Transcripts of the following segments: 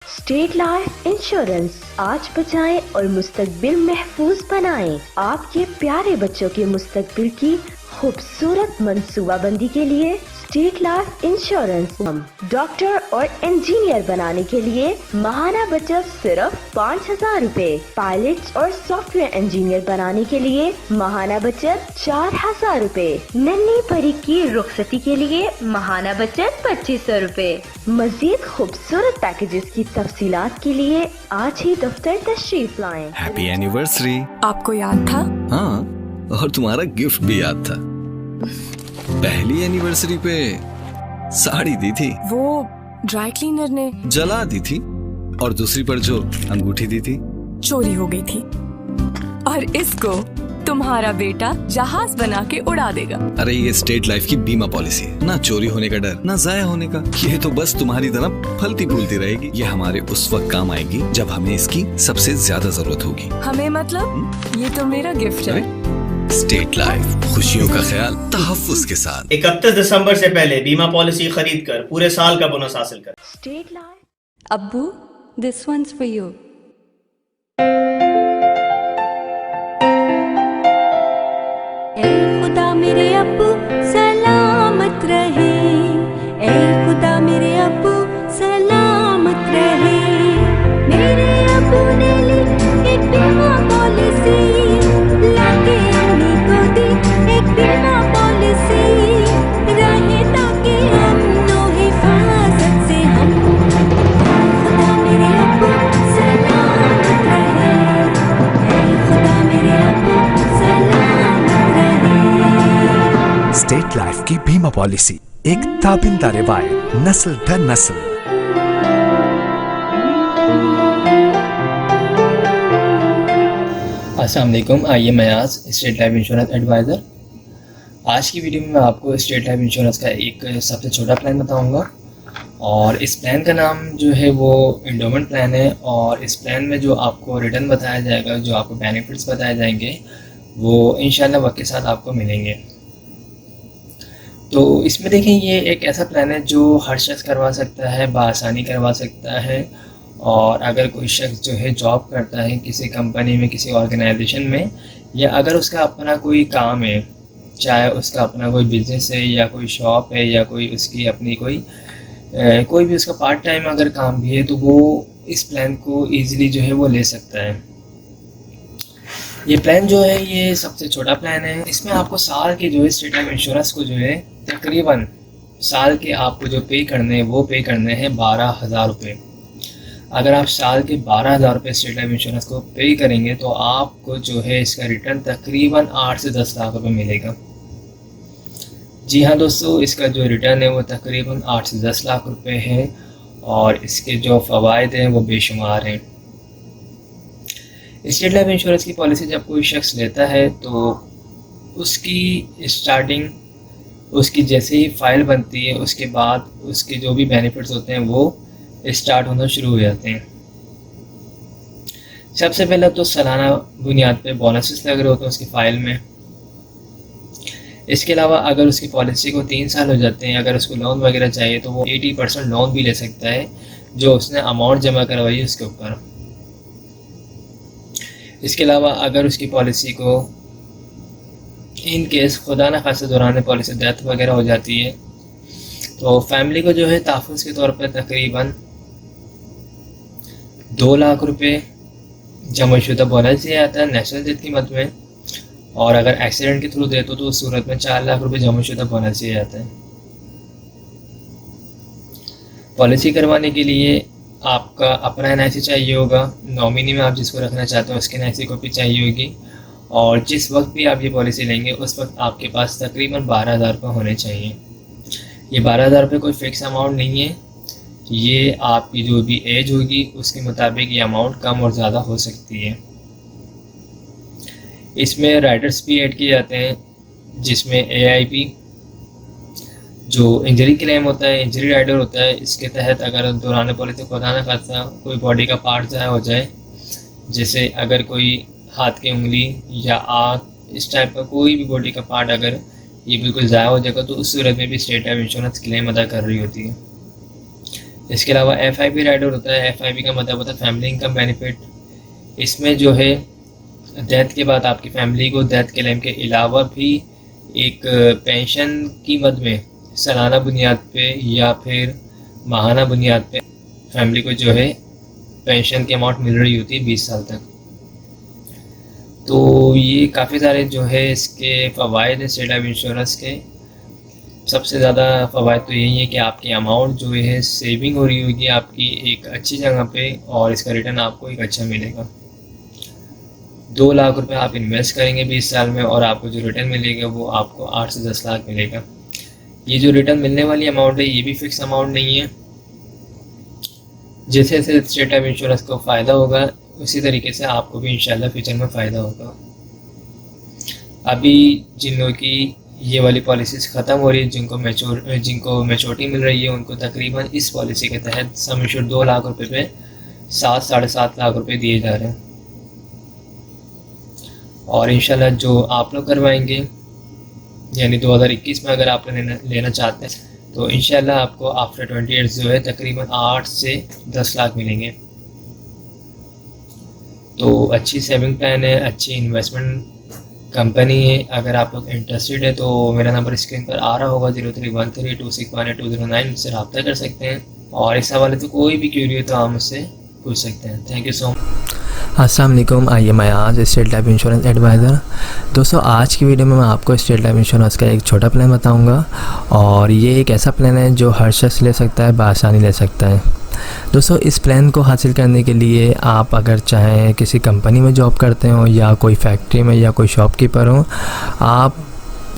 State life insurance, आज बचाएं और मुस्तकबिल महफूज बनाएं। आपके प्यारे बच्चों के मुस्तकबिल की खूबसूरत मंसूबाबंदी के लिए स्टेट लाइफ इंश्योरेंस हम डॉक्टर और इंजीनियर बनाने के लिए माहाना बचत सिर्फ 5,000 रूपए, पायलट और सॉफ्टवेयर इंजीनियर बनाने के लिए माहाना बचत 4,000 रूपए, नन्ही परी की रुखसती के लिए माहाना बचत 2,500 रूपए। मजीद खूबसूरत पैकेजेस की तफसीलात के लिए आज ही दफ्तर तशरीफ लाएं। Happy anniversary. आपको याद था? हाँ, और तुम्हारा गिफ्ट भी याद था। पहली एनिवर्सरी पे साड़ी दी थी, वो ड्राई क्लीनर ने जला दी थी, और दूसरी पर जो अंगूठी दी थी चोरी हो गई थी। और इसको तुम्हारा बेटा जहाज बना के उड़ा देगा। अरे ये स्टेट लाइफ की बीमा पॉलिसी है, ना चोरी होने का डर, ना जाया होने का। ये तो बस तुम्हारी तरह फलती फूलती रहेगी। ये हमारे उस वक्त काम आएगी जब हमें इसकी सबसे ज्यादा जरूरत होगी। हमें मतलब ये तो मेरा गिफ्ट है। स्टेट लाइफ, खुशियों का ख्याल तहफ्फुज़ के साथ। 31 दिसंबर से पहले बीमा पॉलिसी खरीद कर पूरे साल का बोनस हासिल कर। State life. Abbu, this one's for you. ए खुदा मेरे अब्बू सलामत रहे, ए खुदा मेरे अब्बू सलामत रहे। मेरे अब्बू ने ली एक बीमा पॉलिसी, लाके अम्मी को दी एक बीमा पॉलिसी, रहे ताकि हम नो हिफाजत से हम। खुदा मेरे अब्बू सलामत रहे, ए खुदा मेरे अब्बू सलामत रहे। स्टेट लाइफ की बीमा पॉलिसी, एक ताबिंदा रिवायत, नस्ल दर नस्ल। अस्सलाम वालेकुम, आइए मैं आज स्टेट लाइफ इंश्योरेंस एडवाइज़र। आज की वीडियो में मैं आपको स्टेट लाइफ इंश्योरेंस का एक सबसे छोटा प्लान बताऊंगा, और इस प्लान का नाम जो है वो इंडोमेंट प्लान है। और इस प्लान में जो आपको रिटर्न बताया जाएगा, जो आपको बेनिफिट्स बताए जाएंगे, वो इंशाल्लाह वक्त के साथ आपको मिलेंगे। तो इसमें देखें, ये एक ऐसा प्लान है जो हर शख्स करवा सकता है, बआसानी करवा सकता है। और अगर कोई शख्स जो है जॉब करता है किसी कंपनी में, किसी ऑर्गेनाइजेशन में, या अगर उसका अपना कोई काम है, चाहे उसका अपना कोई बिज़नेस है या कोई शॉप है या कोई उसकी अपनी कोई भी उसका पार्ट टाइम अगर काम भी है, तो वो इस प्लान को ईज़िली जो है वो ले सकता है। ये प्लान जो है ये सबसे छोटा प्लान है। इसमें आपको साल के जो है स्टेट लाइफ इंश्योरेंस को जो है तकरीबन साल के आपको जो पे करने हैं वो पे करने हैं 12,000 रुपये। अगर आप साल के 12,000 रुपये स्टेट लाइफ इंश्योरेंस को पे करेंगे तो आपको जो है इसका रिटर्न तकरीबन 8 से 10 लाख रुपये मिलेगा। जी हाँ दोस्तों, इसका जो रिटर्न है वो तकरीबन 8 से 10 लाख रुपये है, और इसके जो फ़वाइद हैं वो बेशुमार हैं। स्टेट लाइफ इंश्योरेंस की पॉलिसी जब कोई शख्स लेता है तो उसकी स्टार्टिंग, उसकी जैसे ही फ़ाइल बनती है उसके बाद उसके जो भी बेनिफिट्स होते हैं वो स्टार्ट होना शुरू हो जाते हैं। सबसे पहले तो सालाना बुनियाद पे बोनसेस लग रहे होते हैं उसकी फ़ाइल में। इसके अलावा अगर उसकी पॉलिसी को 3 साल हो जाते हैं, अगर उसको लोन वगैरह चाहिए तो वो 80% लोन भी ले सकता है जो उसने अमाउंट जमा करवाई है उसके ऊपर। इसके अलावा अगर उसकी पॉलिसी को इन केस खुदा न खासा दौरान पॉलिसी डेथ वगैरह हो जाती है तो फैमिली को जो है तहफ़्फ़ुज़ के तौर पर तकरीबन 2 लाख रुपए जमाशुदा बोनस दिया जाता है नेशनल डेथ की मद में, और अगर एक्सीडेंट के थ्रू दे तो उस सूरत में 4 लाख रुपए जमाशुदा बोनस दिया जाता है। पॉलिसी करवाने के लिए आपका अपना NIC चाहिए होगा, नॉमिनी में आप जिसको रखना चाहते हो उसकी NIC कॉपी चाहिए होगी, और जिस वक्त भी आप ये पॉलिसी लेंगे उस वक्त आपके पास तकरीबन 12,000 रुपये होने चाहिए। ये 12,000 रुपये कोई फ़िक्स अमाउंट नहीं है, ये आपकी जो भी एज होगी उसके मुताबिक ये अमाउंट कम और ज़्यादा हो सकती है। इसमें राइडर्स भी ऐड किए जाते हैं, जिसमें AIP जो इंजरी क्लेम होता है, इंजरी राइडर होता है, इसके तहत अगर दौरान पॉलिसी खुदा न खासा कोई बॉडी का पार्ट ज़ाया हो जाए, जैसे अगर कोई हाथ की उंगली या आँख, इस टाइप का कोई भी बॉडी का पार्ट अगर ये बिल्कुल ज़ाया हो जाएगा तो उस सूरत में भी स्टेट लाइफ इंश्योरेंस क्लेम अदा कर रही होती है। इसके अलावा FIP राइडर होता है। FIP का मतलब होता है फैमिली इनकम बेनिफिट। इसमें जो है डेथ के बाद आपकी फैमिली को डेथ क्लेम के अलावा भी एक पेंशन की मद में सालाना बुनियाद पे या फिर माहाना बुनियाद पे फैमिली को जो है पेंशन की अमाउंट मिल रही होती है 20 साल तक। तो ये काफ़ी सारे जो है इसके फ़वाइद हैं स्टेट लाइफ इंश्योरेंस के। सबसे ज़्यादा फ़वाइद तो यही है कि आपकी अमाउंट जो है सेविंग हो रही होगी आपकी एक अच्छी जगह पे, और इसका रिटर्न आपको एक अच्छा मिलेगा। 2 लाख रुपए आप इन्वेस्ट करेंगे 20 साल में और आपको जो रिटर्न मिलेगा वो आपको 8 से 10 लाख मिलेगा। ये जो रिटर्न मिलने वाली अमाउंट है ये भी फिक्स अमाउंट नहीं है। जैसे जैसे स्टेट लाइफ इंश्योरेंस को फ़ायदा होगा उसी तरीके से आपको भी इंशाल्लाह फ्यूचर में फ़ायदा होगा। अभी जिन लोगों की ये वाली पॉलिसीज़ ख़त्म हो रही है, जिनको मैच्योरिटी मिल रही है, उनको तकरीबन इस पॉलिसी के तहत सम एश्योर्ड 2 लाख रुपए पे 7-7.5 लाख रुपए दिए जा रहे हैं। और इंशाल्लाह जो आप लोग करवाएंगे यानी 2021 में अगर आप लेना चाहते हैं तो इंशाल्लाह आपको आफ्टर 20 ईयर्स जो है तकरीबन 8 से 10 लाख मिलेंगे। तो अच्छी सेविंग प्लान है, अच्छी इन्वेस्टमेंट कंपनी है। अगर आप लोग इंटरेस्टेड है तो मेरा नंबर स्क्रीन पर आ रहा होगा 0313261209 मुझसे रब्ता कर सकते हैं। और इस हवाले तो कोई भी क्यूरी हो तो आप मुझसे पूछ सकते हैं। Thank you so much. अस्सलाम वालेकुम, I am Ayaz, state life insurance adviser. दोस्तों आज की वीडियो में मैं आपको स्टेट लाइफ इंश्योरेंस का एक छोटा प्लान बताऊंगा और ये एक ऐसा प्लान है जो हर शख्स ले सकता है, बआसानी ले सकता है। दोस्तों इस प्लान को हासिल करने के लिए आप अगर चाहें किसी कंपनी में जॉब करते हो या कोई फैक्ट्री में या कोई शॉपकीपर हो, आप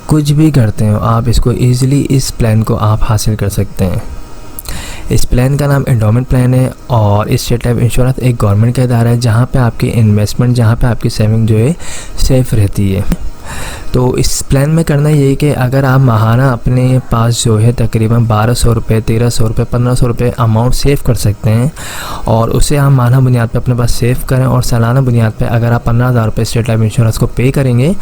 कुछ भी करते हो, आप इसको ईज़िली इस प्लान को आप हासिल कर सकते हैं। इस प्लान का नाम एंडोमेंट प्लान है और इस स्टेट लाइफ इंश्योरेंस एक गवर्नमेंट का इदारा है जहाँ पे आपकी इन्वेस्टमेंट, जहाँ पे आपकी सेविंग जो है सेफ़ रहती है। तो इस प्लान में करना ये है कि अगर आप माहाना अपने पास जो है तकरीबन 1200 रुपये, 1300 रुपये, 1500 रुपये अमाउंट सेव कर सकते हैं और उसे आप माहाना बुनियाद पे अपने पास सेव करें और सालाना बुनियाद पे अगर आप 15,000 रुपये स्टेट लाइफ इंश्योरेंस को पे करेंगे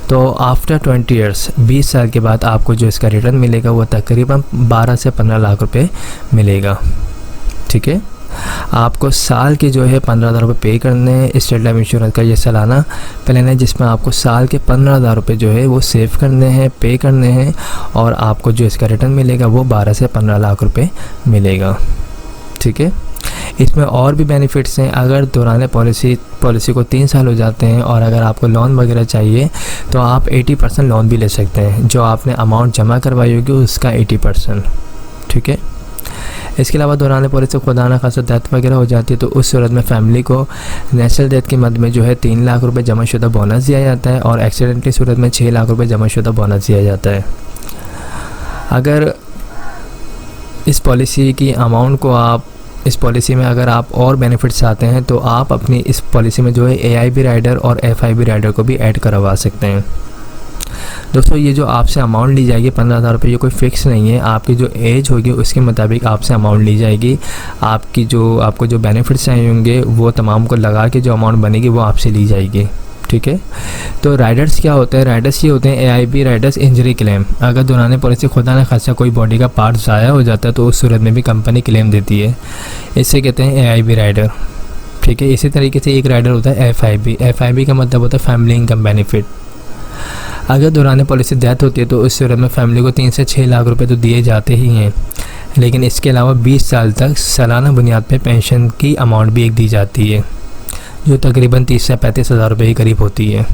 तो आफ्टर 20 ईयर्स 20 साल के बाद आपको जो इसका रिटर्न मिलेगा वो तकरीबन 12 से 15 लाख रुपये मिलेगा। ठीक है, आपको साल के जो है 15,000 रुपये पे करने हैं। स्टेट लाइफ इंश्योरेंस का ये सालाना प्लान है जिसमें आपको साल के 15,000 रुपये जो है वो सेव करने हैं, पे करने हैं और आपको जो इसका रिटर्न मिलेगा वो 12 से 15 लाख रुपये मिलेगा। ठीक है, इसमें और भी बेनिफिट्स हैं। अगर दौरान पॉलिसी को 3 साल हो जाते हैं और अगर आपको लोन वगैरह चाहिए तो आप 80% लोन भी ले सकते हैं, जो आपने अमाउंट जमा करवाई होगी उसका 80%। ठीक है, इसके अलावा दौरान पॉलिसी खुदा न खासा डेथ वगैरह हो जाती है तो उस सूरत में फैमिली को नेशनल डेथ की मद में जो है 3 लाख रुपए जमाशुदा बोनस दिया जाता है और एक्सीडेंटली सूरत में 6 लाख रुपए जमाशुदा बोनस दिया जाता है। अगर इस पॉलिसी की अमाउंट को आप इस पॉलिसी में अगर आप और बेनिफिट्स चाहते हैं तो आप अपनी इस पॉलिसी में जो है AIB राइडर और FIB राइडर को भी ऐड करवा सकते हैं। दोस्तों ये जो आपसे अमाउंट ली जाएगी 15,000 रुपये, ये कोई फ़िक्स नहीं है। आपकी जो एज होगी उसके मुताबिक आपसे अमाउंट ली जाएगी। आपको जो बेनिफिट्स चाहिए होंगे वो तमाम को लगा के जो अमाउंट बनेगी वो आपसे ली जाएगी। ठीक है, तो राइडर्स क्या होते हैं? राइडर्स ये होते हैं AIB राइडर्स इंजरी क्लेम। अगर दौरान पॉलिसी खुदा न खासा कोई बॉडी का पार्ट ज़ाया हो जाता है तो उस सूरत में भी कंपनी क्लेम देती है, इससे कहते हैं AIB राइडर। ठीक है, इसी तरीके से एक राइडर होता है FIB का मतलब होता है फैमिली इनकम बेनिफिट। अगर दौरान पॉलिसी डेथ होती है तो उस सूरत में फैमिली को 3 से 6 लाख रुपए तो दिए जाते ही हैं, लेकिन इसके अलावा 20 साल तक सालाना बुनियाद पे पेंशन की अमाउंट भी एक दी जाती है जो तकरीबन 30 से 35 हज़ार रुपये के करीब होती है।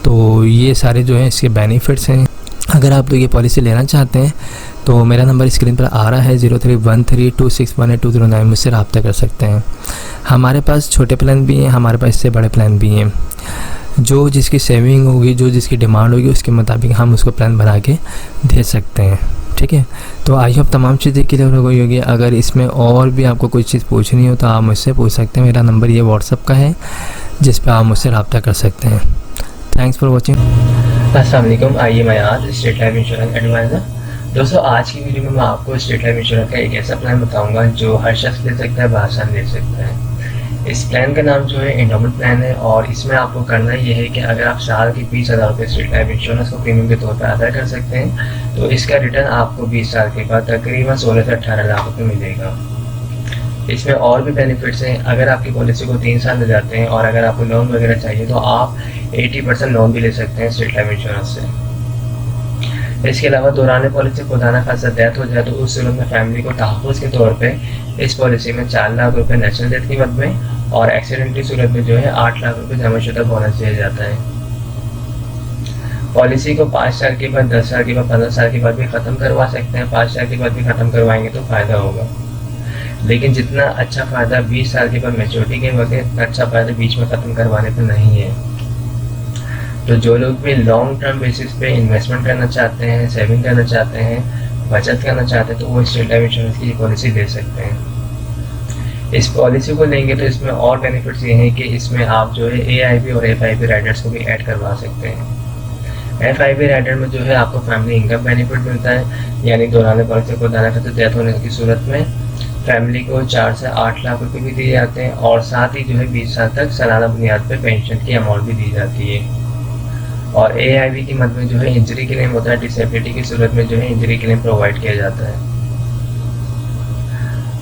तो ये सारे जो हैं इसके बेनिफिट्स हैं। अगर आप लोग ये पॉलिसी लेना चाहते हैं तो मेरा नंबर स्क्रीन पर आ रहा है 031326182009 मुझसे रब्ता कर सकते हैं। हमारे पास छोटे प्लान भी हैं, हमारे पास इससे बड़े प्लान भी हैं। जो जिसकी सेविंग होगी, जो जिसकी डिमांड होगी उसके मुताबिक हम उसको प्लान बना के दे सकते हैं। ठीक है, तो आई होप तमाम चीज़ें क्लियर हो गई होगी। अगर इसमें और भी आपको कोई चीज़ पूछनी हो तो आप मुझसे पूछ सकते हैं। मेरा नंबर ये WhatsApp का है जिस पर आप मुझसे रब्ता कर सकते हैं। Thanks for watching. अस्सलाम वालेकुम, I am Ayaz, state life insurance adviser. दोस्तों आज की वीडियो में मैं आपको स्टेट लाइफ इंश्योरेंस का एक ऐसा प्लान बताऊंगा जो हर शख्स ले सकता है, बआसानी ले सकता है। इस प्लान का नाम जो है एंडोमेंट प्लान है और इसमें आपको करना ये है कि अगर आप साल के 20,000 रुपये स्टेट लाइफ इंश्योरेंस को प्रीमियम के तौर पर अदा कर सकते हैं तो इसका रिटर्न आपको 20 साल के बाद तकरीबन 16 से 18 लाख रुपये मिलेगा। इसमें और भी बेनिफिट्स हैं। अगर आपकी पॉलिसी को 3 साल में जाते हैं और अगर आपको लोन वगैरह चाहिए तो आप 80% लोन भी ले सकते हैं स्टेट लाइफ इंश्योरेंस से। इसके अलावा दौरान पॉलिसी खुदा न खास्ता डेथ हो जाए तो उस सूरत में फैमिली को तहफ़्फ़ुज़ के तौर पे इस पॉलिसी में 4 लाख रुपए नेचुरल डेथ की मद में और एक्सीडेंट की सूरत में जो है 8 लाख रुपए जमाशुदा बोनस दिया जाता है। पॉलिसी को 5 साल के बाद, 10 साल के बाद, 15 साल के बाद भी ख़त्म करवा सकते हैं। 5 साल के बाद भी ख़त्म करवाएंगे तो फ़ायदा होगा, लेकिन जितना अच्छा फ़ायदा 20 साल के बाद मैच्योरिटी के वक्त, अच्छा फ़ायदा बीच में ख़त्म करवाने पर नहीं है। तो जो लोग भी लॉन्ग टर्म बेसिस पे इन्वेस्टमेंट करना चाहते हैं, सेविंग करना चाहते हैं, बचत करना चाहते हैं, तो वो स्टेट लाइफ इंश्योरेंस की पॉलिसी ले सकते हैं। इस पॉलिसी को लेंगे तो इसमें और बेनिफिट्स ये हैं कि इसमें आप जो है AIB और FIB राइडर्स को भी ऐड करवा सकते हैं। FIB राइडर में जो है आपको फैमिली इनकम बेनिफिट मिलता है, यानी दौरान पॉलिसी को दाना करते डेथ होने की सूरत में फैमिली को 4 से 8 लाख रुपए भी दिए जाते हैं और साथ ही जो है 20 साल तक सालाना बुनियाद पर पेंशन की अमाउंट भी दी जाती है। और AIB की मद में जो है इंजरी क्लेम होता है, डिसेबिलिटी की सूरत में जो है इंजरी क्लेम प्रोवाइड किया जाता है।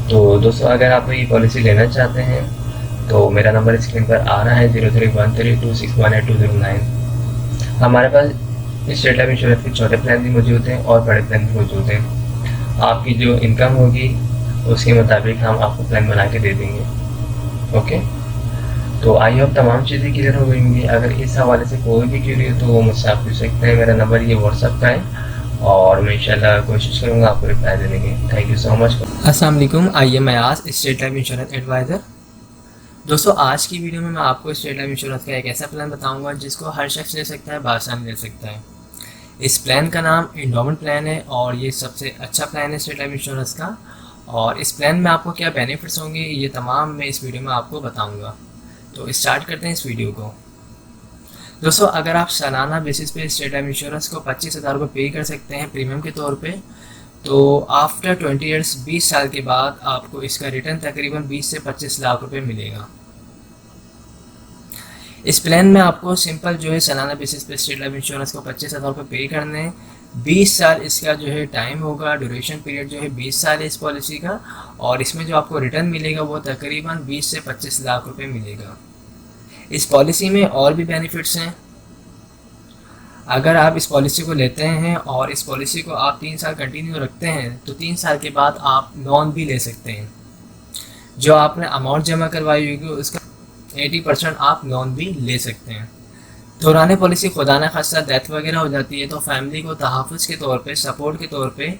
तो दोस्तों, अगर आप ये पॉलिसी लेना चाहते हैं तो मेरा नंबर स्क्रीन पर आ रहा है 031326182009। हमारे पास स्टेट लाइफ इंश्योरेंस के छोटे प्लान भी मौजूद हैं और बड़े प्लान भी मौजूद हैं। आपकी जो इनकम होगी उसके मुताबिक हम आपको प्लान बना के दे देंगे। ओके, तो आई होप तमाम चीज़ें क्लियर हो गई होंगी। अगर इस हवाले से कोई भी क्यूरी हो तो वो मुझसे आप पूछ सकते हैं। मेरा नंबर ये व्हाट्सअप का है और मैं इंशाल्लाह कोशिश करूँगा आपको रिप्लाई देने की। Thank you so much. अस्सलाम वालेकुम, आइए मैं आज स्टेट लाइफ इंश्योरेंस एडवाइज़र। दोस्तों, आज की वीडियो में मैं आपको स्टेट लाइफ इंश्योरेंस का एक ऐसा प्लान बताऊंगा जिसको हर शख्स ले सकता है, बासानी ले सकता है। इस प्लान का नाम एंडोमेंट प्लान है और ये सबसे अच्छा प्लान है स्टेट लाइफ इंश्योरेंस का। और इस प्लान में आपको क्या बेनिफिट्स होंगे ये तमाम मैं इस वीडियो में आपको बताऊँगा। तो स्टार्ट करते हैं इस वीडियो को। दोस्तों, अगर आप सालाना बेसिस पे स्टेट लाइफ इंश्योरेंस को 25,000 रुपये पे कर सकते हैं प्रीमियम के तौर पे, तो आफ्टर 20 ईयर्स 20 साल के बाद आपको इसका रिटर्न तकरीबन 20 से 25 लाख रुपए मिलेगा। इस प्लान में आपको सिंपल जो है सालाना बेसिस पे स्टेट लाइफ इंश्योरेंस को 25,000 रुपये पे करने हैं। 20 साल इसका जो है टाइम होगा, ड्यूरेशन पीरियड जो है 20 साल है इस पॉलिसी का। और इसमें जो आपको रिटर्न मिलेगा वो तकरीबन 20 से 25 लाख रुपए मिलेगा। इस पॉलिसी में और भी बेनिफिट्स हैं। अगर आप इस पॉलिसी को लेते हैं और इस पॉलिसी को आप 3 साल कंटिन्यू रखते हैं तो 3 साल के बाद आप लोन भी ले सकते हैं। जो आपने अमाउंट जमा करवाई होगी उसका 80% आप लोन भी ले सकते हैं। दौरान पॉलिसी खुदा न खास्ता डेथ वगैरह हो जाती है तो फैमिली को तहफ़्फ़ुज़ के तौर पे, सपोर्ट के तौर पे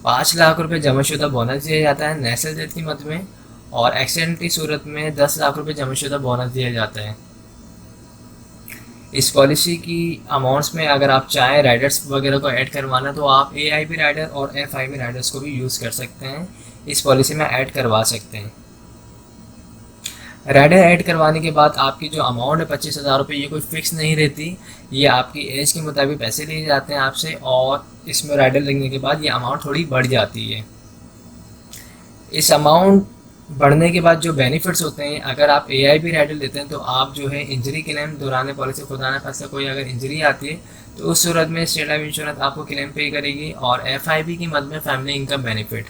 5 लाख रुपए जमाशुदा बोनस दिया जाता है नेचुरल डेथ की मद में, और एक्सीडेंट की सूरत में 10 लाख रुपए जमाशुदा बोनस दिया जाता है। इस पॉलिसी की अमाउंट्स में अगर आप चाहें राइडर्स वगैरह को ऐड करवाना तो आप AIB राइडर और FIB राइडर्स को भी यूज़ कर सकते हैं, इस पॉलिसी में ऐड करवा सकते हैं। राइडर ऐड करवाने के बाद आपकी जो अमाउंट है 25,000 रुपये, ये कोई फ़िक्स नहीं रहती, ये आपकी एज के मुताबिक पैसे लिए जाते हैं आपसे और इसमें राइडर लगने के बाद ये अमाउंट थोड़ी बढ़ जाती है। इस अमाउंट बढ़ने के बाद जो बेनिफिट्स होते हैं, अगर आप AIB राइडर लेते हैं तो आप जो है इंजरी क्लेम दौरान पॉलिसी खुदा न खास्ता कोई अगर इंजरी आती है तो उस सूरत में स्टेट लाइफ इंश्योरेंस आपको क्लेम पे करेगी। और FIB की मद में फैमिली इनकम बेनिफिट,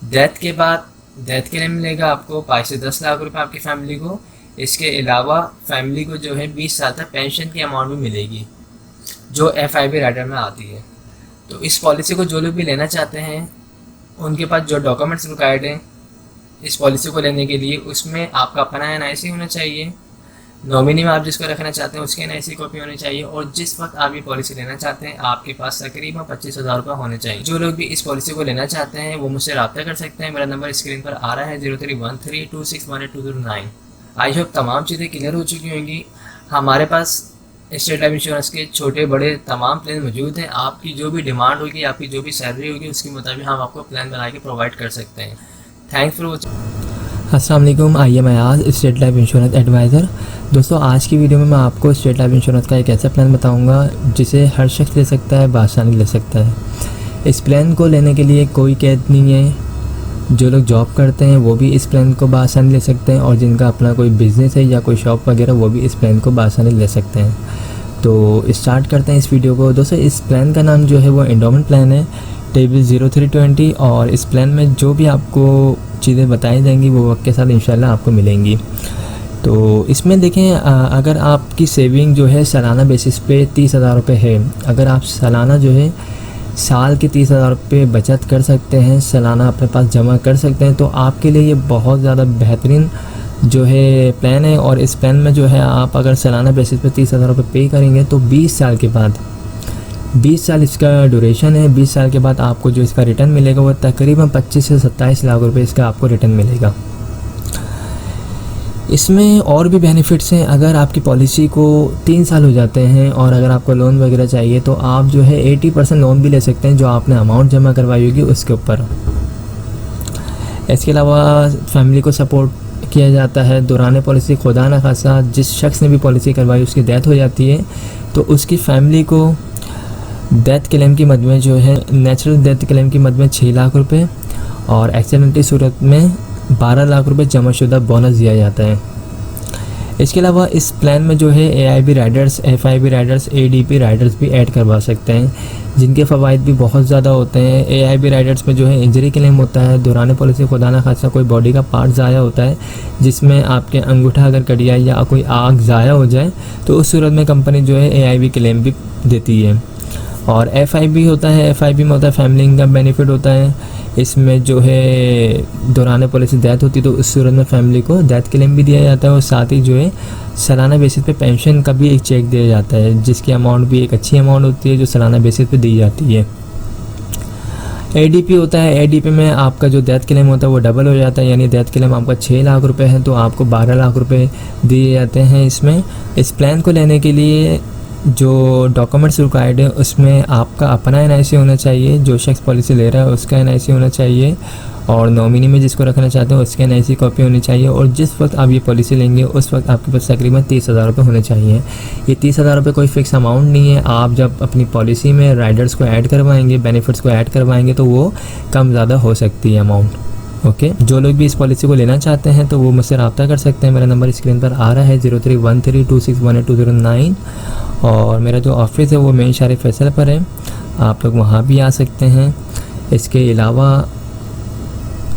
डेथ के बाद डेथ क्लेम मिलेगा आपको 5 से 10 लाख रुपए आपकी फैमिली को। इसके अलावा फैमिली को जो है 20 साल तक पेंशन की अमाउंट भी मिलेगी जो FIB राइडर में आती है। तो इस पॉलिसी को जो लोग भी लेना चाहते हैं उनके पास जो डॉक्यूमेंट्स रिक्वायर्ड हैं इस पॉलिसी को लेने के लिए, उसमें आपका अपना NIC होना चाहिए, नॉमिनी में आप जिसको रखना चाहते हैं उसके NIC कॉपी होनी चाहिए, और जिस वक्त आप ये पॉलिसी लेना चाहते हैं आपके पास तकरीबन 25,000 रुपये होने चाहिए। जो लोग भी इस पॉलिसी को लेना चाहते हैं वो मुझसे रब्ता कर सकते हैं। मेरा नंबर स्क्रीन पर आ रहा है 031326182009। आई होप तमाम चीज़ें क्लियर हो चुकी होंगी। हमारे पास स्टेट लाइफ इंश्योरेंस के छोटे बड़े तमाम प्लान मौजूद हैं। आपकी जो भी डिमांड होगी, आपकी जो भी सैलरी होगी उसके मुताबिक हम आपको प्लान बना के प्रोवाइड कर सकते हैं। Thanks for watching. अस्सलाम वालेकुम, आइए मैं आज स्टेट लाइफ इंश्योरेंस एडवाइज़र। दोस्तों, आज की वीडियो में मैं आपको स्टेट लाइफ इंश्योरेंस का एक ऐसा प्लान बताऊंगा जिसे हर शख्स ले सकता है, बासानी ले सकता है। इस प्लान को लेने के लिए कोई कैद नहीं है। जो लोग जॉब करते हैं वो भी इस प्लान को बासानी ले सकते हैं, और जिनका अपना कोई बिज़नेस है या कोई शॉप वगैरह वो भी इस प्लान को बासानी ले सकते हैं। तो स्टार्ट करते हैं इस वीडियो को। दोस्तों, इस प्लान का नाम जो है वो एंडोमेंट प्लान है। टेबल 0320। और इस प्लान में जो भी आपको चीज़ें बताई जाएंगी वो वक्त के साथ इंशाल्लाह आपको मिलेंगी। तो इसमें देखें, अगर आपकी सेविंग जो है सालाना बेसिस पे 30,000 रुपये है, अगर आप सालाना जो है साल के 30,000 रुपये बचत कर सकते हैं, सालाना अपने पास जमा कर सकते हैं, तो आपके लिए ये बहुत ज़्यादा बेहतरीन जो है प्लान है। और इस प्लान में जो है आप अगर सालाना बेसिस पे 30,000 रुपये पे करेंगे तो 20 साल के बाद, 20 साल इसका ड्यूरेशन है, 20 साल के बाद आपको जो इसका रिटर्न मिलेगा वो तकरीबन 25 से 27 लाख रुपए इसका आपको रिटर्न मिलेगा। इसमें और भी बेनिफिट्स हैं। अगर आपकी पॉलिसी को 3 साल हो जाते हैं और अगर आपको लोन वगैरह चाहिए तो आप जो है 80% लोन भी ले सकते हैं जो आपने अमाउंट जमा करवाई होगी उसके ऊपर। इसके अलावा फैमिली को सपोर्ट किया जाता है। दौरान पॉलिसी खुदा न खासा जिस शख्स ने भी पॉलिसी करवाई उसकी डेथ हो जाती है तो उसकी फैमिली को डेथ क्लेम की मद में जो है नेचुरल डेथ क्लेम की मद में 6 लाख रुपए और एक्सीडेंटल सूरत में 12 लाख रुपए जमाशुदा बोनस दिया जाता है। इसके अलावा इस प्लान में जो है AIB Riders, FIB Riders, ADP Riders भी ऐड करवा सकते हैं जिनके फ़वाइद भी बहुत ज़्यादा होते हैं। AIB राइडर्स में जो है इंजरी क्लेम होता है, दौरान पॉलिसी खुदा न खासा कोई बॉडी का पार्ट ज़ाया होता है जिसमें आपके अंगूठा अगर कट जाए या कोई आग ज़ाया हो जाए तो उस सूरत में कंपनी जो है AIB क्लेम भी देती है। और FIB होता है, FIB में होता है फैमिली इनकम बेनिफिट होता है। इसमें जो है दौरान पॉलिसी डेथ होती है तो उस सूरत में फैमिली को डेथ क्लेम भी दिया जाता है और साथ ही जो है सालाना बेसिस पे पेंशन का भी एक चेक दिया जाता है जिसकी अमाउंट भी एक अच्छी अमाउंट होती है जो सालाना बेसिस पे दी जाती है। ADP होता है, ADP में आपका जो डेथ क्लेम होता है वो डबल हो जाता है, यानी डेथ क्लेम आपका 6 लाख रुपए है तो आपको 12 लाख रुपए दिए जाते हैं। इसमें इस प्लान को लेने के लिए जो डॉक्यूमेंट्स रिक्वायर्ड है उसमें आपका अपना NIC होना चाहिए, जो शख्स पॉलिसी ले रहा है उसका NIC होना चाहिए और नॉमिनी में जिसको रखना चाहते हैं उसके NIC कॉपी होनी चाहिए और जिस वक्त आप ये पॉलिसी लेंगे उस वक्त आपके पास तकरीबन 30,000 रुपये होने चाहिए। ये 30,000 रुपये कोई फ़िक्स अमाउंट नहीं है, आप जब अपनी पॉलिसी में राइडर्स को ऐड करवाएंगे, बेनिफिट्स को ऐड करवाएंगे तो वो कम ज़्यादा हो सकती है अमाउंट। ओके, जो लोग भी इस पॉलिसी को लेना चाहते हैं तो वो मुझसे रब्ता कर सकते हैं। मेरा नंबर स्क्रीन पर आ रहा है 031326182009 और मेरा जो ऑफिस है वो मेन शहर फैसल पर है, आप लोग वहाँ भी आ सकते हैं। इसके अलावा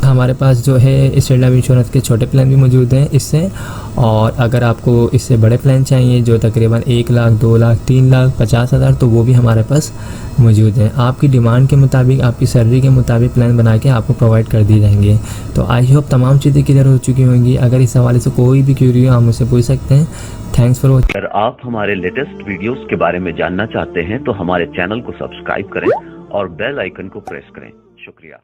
हमारे पास जो है स्टेट लाइफ इंश्योरेंस के छोटे प्लान भी मौजूद हैं इससे, और अगर आपको इससे बड़े प्लान चाहिए जो तकरीबन 1 लाख, 2 लाख, 3 लाख 50,000 तो वो भी हमारे पास मौजूद हैं। आपकी डिमांड के मुताबिक, आपकी सैलरी के मुताबिक प्लान बना के आपको प्रोवाइड कर दिए जाएंगे। तो आई होप तमाम चीज़ें क्लियर हो चुकी होंगी। अगर इस हवाले से कोई भी क्यूरी हो आप मुझसे पूछ सकते हैं। Thanks for watching. अगर आप हमारे लेटेस्ट वीडियोस के बारे में जानना चाहते हैं तो हमारे चैनल को सब्सक्राइब करें और बेल आइकन को प्रेस करें। शुक्रिया।